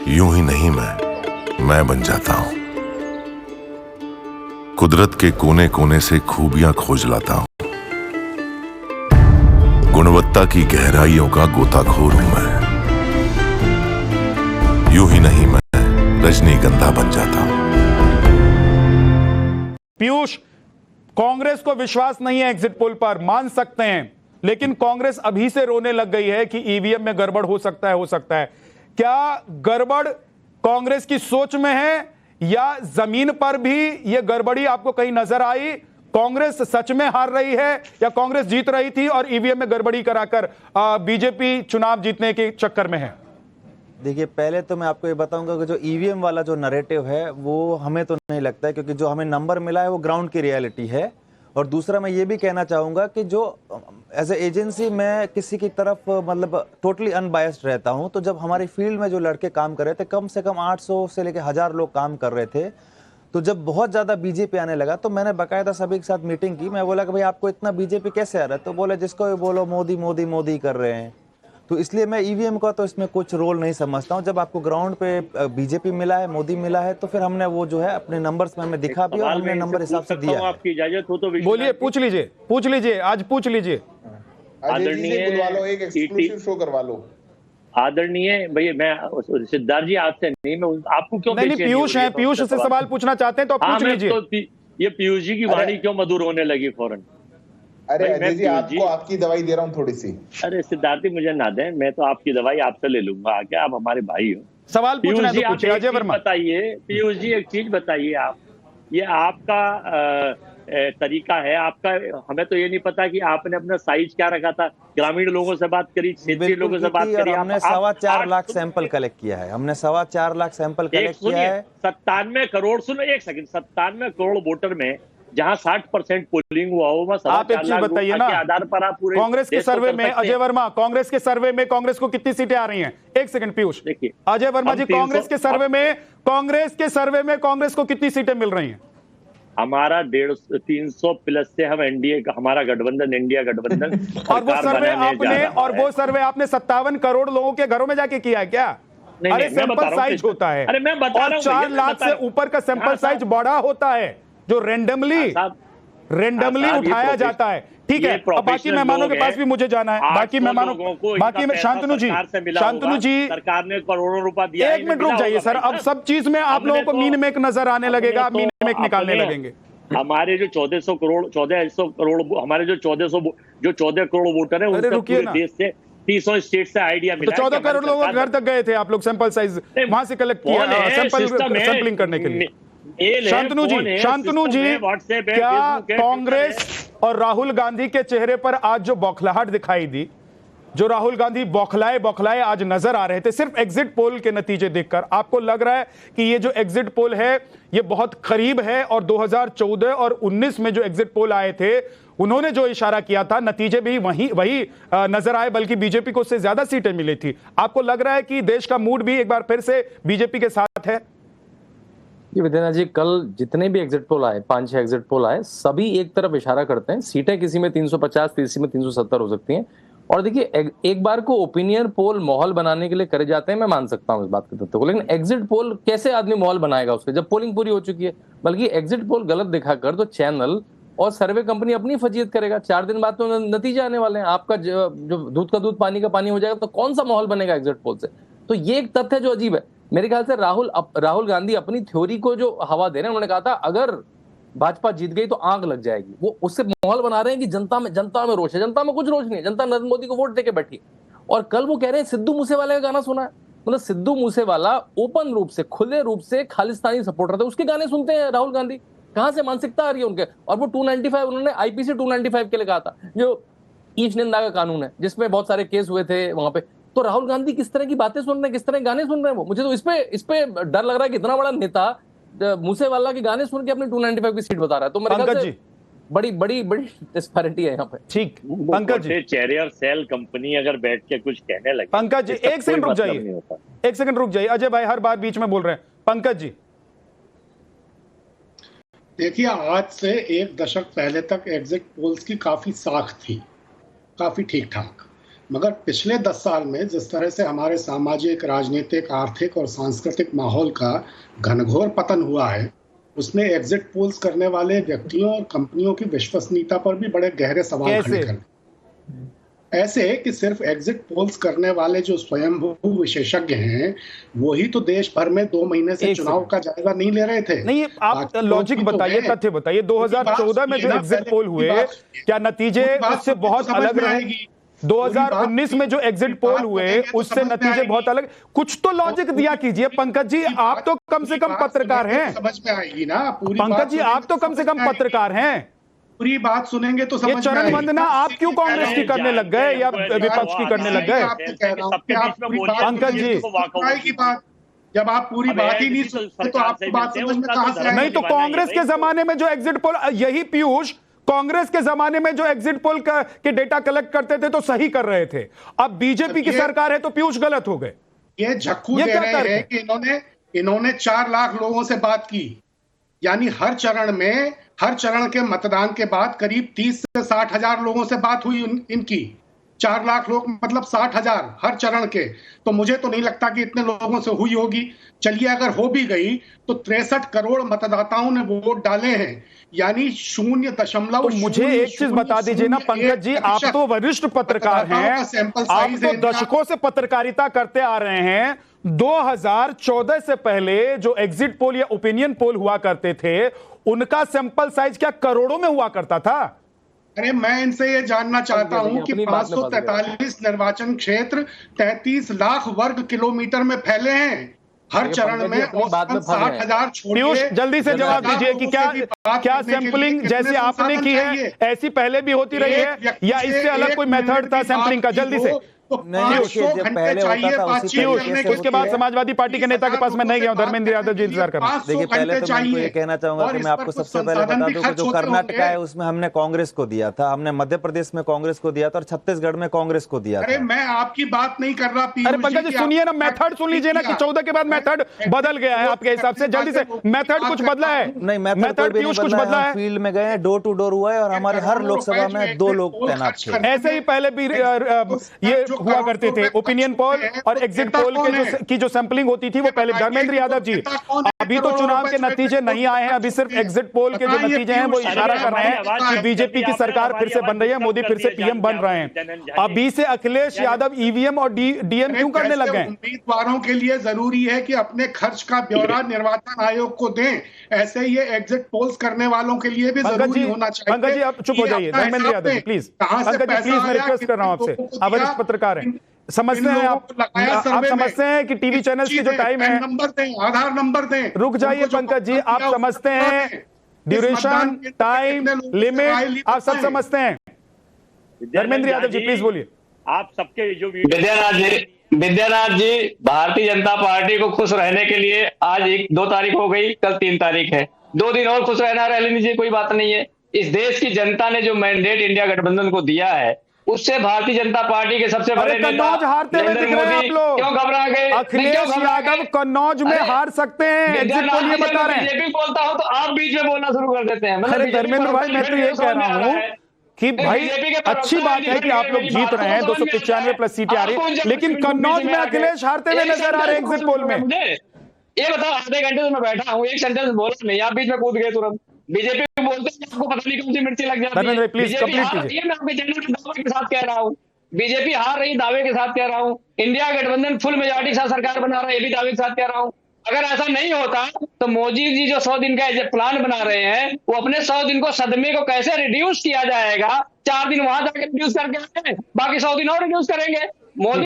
यूं ही नहीं मैं बन जाता हूं। कुदरत के कोने कोने से खूबियां खोज लाता हूं। गुणवत्ता की गहराइयों का गोताखोर हूं मैं। यूं ही नहीं मैं रजनीगंधा बन जाता हूं। पीयूष, कांग्रेस को विश्वास नहीं है एग्जिट पोल पर, मान सकते हैं, लेकिन कांग्रेस अभी से रोने लग गई है कि ईवीएम में गड़बड़ हो सकता है। क्या गड़बड़ कांग्रेस की सोच में है या जमीन पर भी यह गड़बड़ी आपको कहीं नजर आई? कांग्रेस सच में हार रही है या कांग्रेस जीत रही थी और ईवीएम में गड़बड़ी कराकर बीजेपी चुनाव जीतने के चक्कर में है? देखिए, पहले तो मैं आपको ये बताऊंगा कि जो ईवीएम वाला जो नैरेटिव है वो हमें तो नहीं लगता है, क्योंकि जो हमें नंबर मिला है वो ग्राउंड की रियलिटी है। और दूसरा मैं ये भी कहना चाहूंगा कि जो एज ए एजेंसी मैं किसी की तरफ मतलब टोटली अनबायस्ड रहता हूं। तो जब हमारी फील्ड में जो लड़के काम कर रहे थे, कम से कम 800 से लेकर 1000 लोग काम कर रहे थे। तो जब बहुत ज्यादा बीजेपी आने लगा तो मैंने बाकायदा सभी के साथ मीटिंग की। मैं बोला कि भाई आपको इतना बीजेपी कैसे आ रहा है? तो बोले जिसको भी बोलो मोदी मोदी मोदी कर रहे हैं। तो इसलिए मैं ईवीएम का तो इसमें कुछ रोल नहीं समझता हूं। जब आपको ग्राउंड पे बीजेपी मिला है, मोदी मिला है, तो फिर हमने वो जो है अपने नंबर्स में हमें दिखा भी और हमने नंबर हिसाब से दिया। आपकी इजाजत हो तो बोलिए, पूछ लीजिए, आज पूछ लीजिए। आदरणीय बुलवा लो, एक एक्सक्लूसिव शो करवा लो। आदरणीय भैया, मैं सिद्धार्थ जी आपसे नहीं, मैं आपको क्यों नहीं, पीयूष है, पीयूष से सवाल पूछना चाहते हैं तो पूछ लीजिए। तो ये पीयूष जी की वाणी क्यों मधुर होने लगी फौरन? अरे अजय जी, आपको आपकी दवाई दे रहा हूँ थोड़ी सी। अरे सिद्धार्थ जी, मुझे ना दें, मैं तो आपकी दवाई आपसे ले लूंगा आके, आप हमारे भाई हो। सवाल पूछना है तो पूछिए। अजय वर्मा बताइए, पीयूष जी एक चीज बताइए, आप ये आपका तरीका है आपका। हमें तो ये नहीं पता कि आपने अपना साइज क्या रखा था। ग्रामीण लोगों से बात करी, क्षेत्रीय लोगों से बात करी। हमने 4.25 लाख सैंपल कलेक्ट किया है। हमने 4.25 लाख सैंपल कलेक्ट किया है। 97 करोड़, सुनो एक सेकंड, 97 करोड़ वोटर में जहां 60% पोलिंग हुआ हो, आप एक चीज बताइए ना, आधार पर आप पूरे कांग्रेस के सर्वे में, अजय वर्मा, कांग्रेस के सर्वे में कांग्रेस को कितनी सीटें आ रही हैं? एक सेकंड पीयूष, देखिए अजय वर्मा जी, कांग्रेस के सर्वे में कांग्रेस को कितनी सीटें मिल रही हैं? हमारा 300 प्लस से हम एनडीए का, हमारा गठबंधन, इंडिया गठबंधन और वो सर्वे आपने 57 करोड़ लोगों के घरों में जाके किया है क्या? अरे सैंपल साइज होता है, अरे मैं बता रहा हूं, 4 लाख से ऊपर का सैंपल साइज बड़ा होता है जो रेंडमली उठाया जाता है। ठीक है, अब बाकी मेहमानों के पास भी मुझे जाना है। बाकी मेहमानों को, शांतनु जी सरकार ने करोड़ों रुपया दिया। एक मिनट रुक जाइए सर, अब सब चीज में आप लोगों को मीन मेक नजर आने लगेगा, आप मीन मेक निकालने लगेंगे। हमारे जो 1400 करोड़ हमारे जो 14 करोड़ वोटर है, उनसे पूरे देश से 300 स्टेट से आइडिया मिला। तो 14 करोड़ लोगों के घर तक गए थे आप लोग सैंपल साइज वहां से कलेक्ट किया, सैंपलिंग करने के लिए। शांतनु जी, क्या कांग्रेस और राहुल गांधी के चेहरे पर आज जो बौखलाहट दिखाई दी, जो राहुल गांधी बौखलाए आज नजर आ रहे थे सिर्फ एग्जिट पोल के नतीजे देखकर, आपको लग रहा है कि ये जो एग्जिट पोल है ये बहुत करीब है? और 2014 और 19 में जो एग्जिट पोल आए थे उन्होंने जो इशारा किया था, नतीजे भी वही नजर आए, बल्कि बीजेपी को उससे ज्यादा सीटें मिली थी। आपको लग रहा है कि देश का मूड भी एक बार फिर से बीजेपी के साथ है? जी विद्यानाथ जी, कल जितने भी एग्जिट पोल आए, 5-6 एग्जिट पोल आए, सभी एक तरफ इशारा करते हैं, सीटें किसी में 350, किसी में 370 हो सकती हैं। और देखिए, एक बार को ओपिनियन पोल माहौल बनाने के लिए करे जाते हैं, मैं मान सकता हूं इस बात के तथ्य को, लेकिन एग्जिट पोल कैसे आदमी माहौल बनाएगा उसके, जब पोलिंग पूरी हो चुकी है? बल्कि एग्जिट पोल गलत दिखाकर तो चैनल और सर्वे कंपनी अपनी फजीयत करेगा। 4 दिन बाद तो नतीजे आने वाले हैं, आपका जो दूध का दूध पानी का पानी हो जाएगा, तो कौन सा माहौल बनेगा एग्जिट पोल से? तो ये एक तथ्य है जो अजीब है। मेरे ख्याल से राहुल गांधी अपनी थ्योरी को जो हवा दे रहे हैं, उन्होंने कहा था अगर भाजपा जीत गई तो आग लग जाएगी, वो उससे माहौल बना रहे हैं कि जनता में रोष है। जनता में कुछ रोष नहीं है, जनता नरेंद्र मोदी को वोट देके बैठी। और कल वो कह रहे हैं सिद्धू मूसेवाला का गाना सुना है, मतलब सिद्धू मूसेवाला ओपन रूप से, खुले रूप से खालिस्तानी सपोर्टर थे, उसके गाने सुनते हैं राहुल गांधी। कहां से मानसिकता आ रही है उनके? और वो 295 उन्होंने आईपीसी 295 के लिए कहा था, जो ईश निंदा का कानून है, जिसमें बहुत सारे केस हुए थे वहां पे। तो राहुल गांधी किस तरह की बातें सुन रहे हैं, किस तरह के गाने सुन रहे हैं वो? मुझे तो इस पे डर लग रहा है कि इतना बड़ा नेता मूसेवाला के गाने सुन के अपनी 295 की सीट बता रहा है। तो मेरे ख्याल से बड़ी डिस्पैरिटी है यहाँ पे। ठीक, पंकज जी, चेहरे और सेल कंपनी अगर बैठ के कुछ कहने लगे, पंकज जी एक सेकंड रुक जाइए, अजय भाई हर बार बीच में बोल रहे हैं। पंकज जी, देखिए, आज से 1 दशक पहले तक एग्जिट पोल्स की काफी साख थी, काफी ठीक ठाक। मगर पिछले 10 साल में जिस तरह से हमारे सामाजिक, राजनीतिक, आर्थिक और सांस्कृतिक माहौल का घनघोर पतन हुआ है, उसने एग्जिट पोल्स करने वाले व्यक्तियों और कंपनियों की विश्वसनीयता पर भी बड़े गहरे सवाल खड़े कर दिए। ऐसे कि सिर्फ एग्जिट पोल्स करने वाले जो स्वयंभू विशेषज्ञ हैं, वही तो देश भर में 2 महीने से चुनाव का जायजा नहीं ले रहे थे। नहीं, आप लॉजिक बताइए, तथ्य बताइए। 2014 में जो एग्जिट पोल हुए, क्या नतीजे उससे बहुत अलग रहे? 2019 में जो एग्जिट पोल हुए उससे नतीजे बहुत अलग। कुछ तो लॉजिक दिया कीजिए पंकज जी, आप तो कम से कम पत्रकार हैं। समझ में आएगी ना पूरी पंकज जी, आप तो कम से कम पत्रकार हैं। पूरी बात सुनेंगे तो समझ में आएगी। ये चरण वंदना आप क्यों कांग्रेस की करने लग गए या विपक्ष की करने लग गए? पंकज जी, जब आप पूरी बात ही नहीं सुनते तो आपकी बात समझ में कहां से आएगी? नहीं तो कांग्रेस के जमाने में जो एग्जिट पोल, यही पीयूष, कांग्रेस के जमाने में जो एग्जिट पोल के डेटा कलेक्ट करते थे तो सही कर रहे थे। अब बीजेपी की सरकार है तो पीयूष गलत हो गए। ये झक्कू दे रहे हैं कि इन्होंने 4 लाख लोगों से बात की, यानी हर चरण के मतदान के बाद करीब 30 से 60 हजार लोगों से बात हुई इनकी। 4 लाख लोग मतलब 60 हजार हर चरण के। तो मुझे तो नहीं लगता कि इतने लोगों से हुई होगी। चलिए अगर हो भी गई तो 63 करोड़ मतदाताओं ने वोट डाले हैं, यानी 0.0। तो मुझे एक चीज बता दीजिए ना पंकज जी, आप तो वरिष्ठ पत्रकार हैं, आप तो दशकों से पत्रकारिता करते आ रहे हैं। 2014 से पहले जो एग्जिट पोल या ओपिनियन पोल हुआ करते थे, उनका सैंपल साइज क्या करोड़ों में हुआ करता था? अरे मैं इनसे ये जानना चाहता हूं कि 543 निर्वाचन क्षेत्र 33 लाख वर्ग किलोमीटर में फैले हैं। हर चरण में 60 हजार। पीयूष जल्दी से जवाब दीजिए कि क्या सैंपलिंग जैसे आपने की है ऐसी पहले भी होती रही है या इससे अलग कोई मेथड था सैंपलिंग का? जल्दी से। उसके बाद समाजवादी पार्टी के नेता के पास मैं नहीं गया हूं, धर्मेंद्र यादव जी इंतजार कर रहे हैं। देखिए, पहले तो मैं ये कहना चाहूंगा कि मैं आपको सबसे पहले बता दूं कि जो कर्नाटका है उसमें हमने कांग्रेस को दिया था, हमने मध्य प्रदेश में कांग्रेस को दिया था और छत्तीसगढ़ में कांग्रेस को दिया था। अरे मैं आपकी बात नहीं कर रहा। अरे पंकज जी सुनिए ना, मेथड सुन लीजिए ना कि 14 के बाद मेथड बदल गया है आपके हिसाब से। जल्दी से, मेथड कुछ बदला है? नहीं, मेथड पीयूष कुछ बदला है। फील्ड में गए, डोर टू डोर हुआ है और हमारे हर लोकसभा में 2 लोग तैनात थे। ऐसे ही पहले भी ये हुआ करते थे। ओपिनियन पोल और एग्जिट पोल की जो सैंपलिंग होती थी वो पहले। धर्मेंद्र यादव जी, अभी तो चुनाव के नतीजे नहीं आए हैं, अभी सिर्फ एग्जिट पोल के जो नतीजे हैं वो इशारा कर रहे हैं कि बीजेपी की सरकार फिर से बन रही है, मोदी फिर से पीएम बन रहे हैं। अभी से अखिलेश यादव ईवीएम और डीएम क्यों करने लग गए? उम्मीदवारों के लिए जरूरी है कि अपने खर्च का ब्यौरा निर्वाचन आयोग को दें, ऐसे ये एग्जिट पोल्स करने वालों के लिए भी जरूरी होना चाहिए। पंकज जी आप चुप हो जाइए। धर्मेंद्र यादव जी प्लीज, पंकज जी प्लीज मैं रिक्वेस्ट कर रहा हूं आपसे, आप वरिष्ठ पत्रकार हैं, समझते हैं आप समझते हैं कि टीवी चैनल्स की जो टाइम है, नंबर दें, आधार नंबर दें। रुक जाइए पंकज जी, आप समझते हैं ड्यूरेशन, टाइम लिमिट, आप सब समझते हैं। धर्मेंद्र यादव जी प्लीज बोलिए। आप सबके जो विद्यानाथ जी, भारतीय जनता पार्टी को खुश रहने के लिए आज 2 तारीख हो गई, कल 3 तारीख है, 2 दिन और खुश रह लीजिए, कोई बात नहीं है। इस देश की जनता ने जो मैंडेट इंडिया गठबंधन को दिया है उससे भारतीय जनता पार्टी के सबसे बड़े नेता हारते हुए दिख रहे हैं आप लोग। क्यों घबरा गए? अखिलेश यादव कन्नौज में हार सकते हैं, एग्जिट पोल ये बता रहे हैं। बीजेपी बोलता हो तो आप बीच में बोलना शुरू कर देते हैं। अरे धर्मेंद्र भाई, मैं तो ये कह रहा हूँ कि भाई अच्छी बात है कि आप लोग जीत रहे हैं, 295 प्लस सीटें आ रही है, लेकिन कन्नौज में अखिलेश हारते हुए नजर आ रहे हैं एग्जिट पोल में। ये बताओ, आधे घंटे से मैं बैठा हूँ, एक सेंटेंस बोला नहीं, आप बीच में कूद गए तुरंत। बीजेपी बोलते हैं आपको पता नहीं कौन सी मिर्ची लग जाती है। प्लीज कंप्लीट कीजिए। मैं आपके चैनल के दावे के साथ कह रहा हूँ, बीजेपी हार रही दावे के साथ कह रहा हूँ, इंडिया गठबंधन फुल मेजॉरिटी के साथ सरकार बना रहा है, ये भी दावे के साथ कह रहा हूँ। अगर ऐसा नहीं होता तो मोदी जी जो 100 दिन का प्लान बना रहे हैं, वो अपने 100 दिन को सदमे को कैसे रिड्यूस किया जाएगा, 4 दिन वहां जाकर रिड्यूस करके आए, बाकी 100 दिन और रिड्यूस करेंगे। मोदी